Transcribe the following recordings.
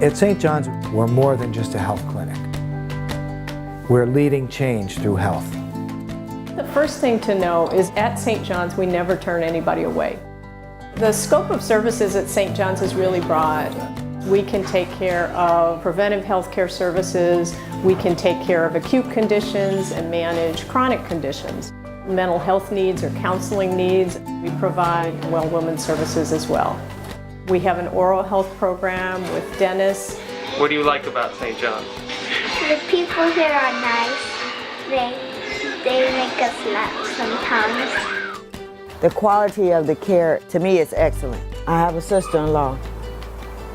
At St. John's, we're more than just a health clinic. We're leading change through health. The first thing to know is at St. John's, we never turn anybody away. The scope of services at St. John's is really broad. We can take care of preventive health care services, we can take care of acute conditions and manage chronic conditions. Mental health needs or counseling needs, we provide well women's services as well. We have an oral health program with dentists. What do you like about St. John's? The people here are nice. They make us laugh sometimes. The quality of the care, to me, is excellent. I have a sister-in-law.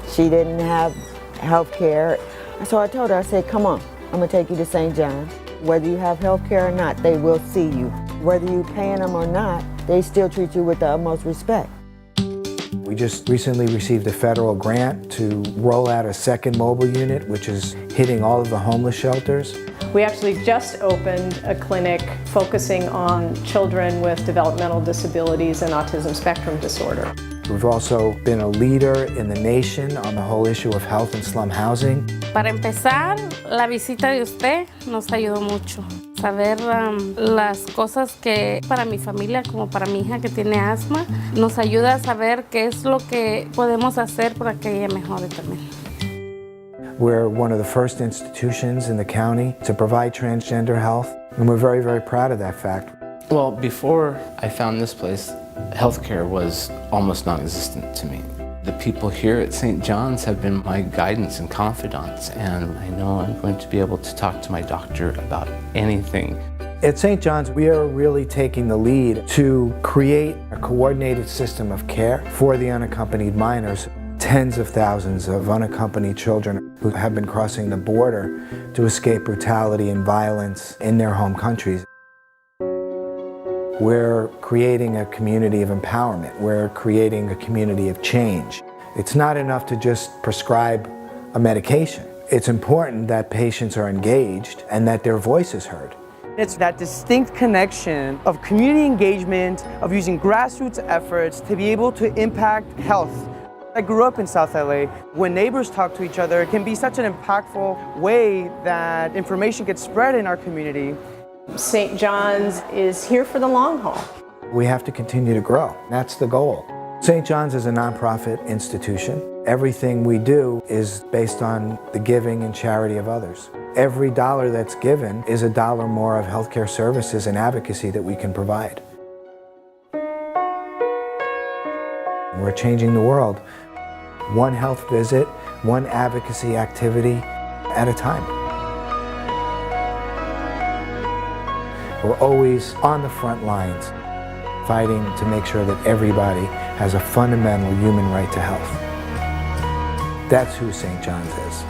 She didn't have health care. So I told her, I said, come on, I'm gonna take you to St. John's. Whether you have health care or not, they will see you. Whether you're paying them or not, they still treat you with the utmost respect. We just recently received a federal grant to roll out a second mobile unit, which is hitting all of the homeless shelters. We actually just opened a clinic focusing on children with developmental disabilities and autism spectrum disorder. We've also been a leader in the nation on the whole issue of health and slum housing. Para empezar, la visita de usted nos ayudó mucho. Saber las cosas que para mi familia, como para mi hija que tiene asma, nos ayuda a saber qué es lo que podemos hacer para que ella mejore también. We're one of the first institutions in the county to provide transgender health, and we're very, very proud of that fact. Well, before I found this place, healthcare was almost non-existent to me. The people here at St. John's have been my guidance and confidants, and I know I'm going to be able to talk to my doctor about anything. At St. John's, we are really taking the lead to create a coordinated system of care for the unaccompanied minors. Tens of thousands of unaccompanied children who have been crossing the border to escape brutality and violence in their home countries. We're creating a community of empowerment. We're creating a community of change. It's not enough to just prescribe a medication. It's important that patients are engaged and that their voice is heard. It's that distinct connection of community engagement, of using grassroots efforts to be able to impact health. I grew up in South LA. When neighbors talk to each other, it can be such an impactful way that information gets spread in our community. St. John's is here for the long haul. We have to continue to grow. That's the goal. St. John's is a nonprofit institution. Everything we do is based on the giving and charity of others. Every dollar that's given is a dollar more of healthcare services and advocacy that we can provide. We're changing the world, one health visit, one advocacy activity at a time. We're always on the front lines, fighting to make sure that everybody has a fundamental human right to health. That's who St. John's is.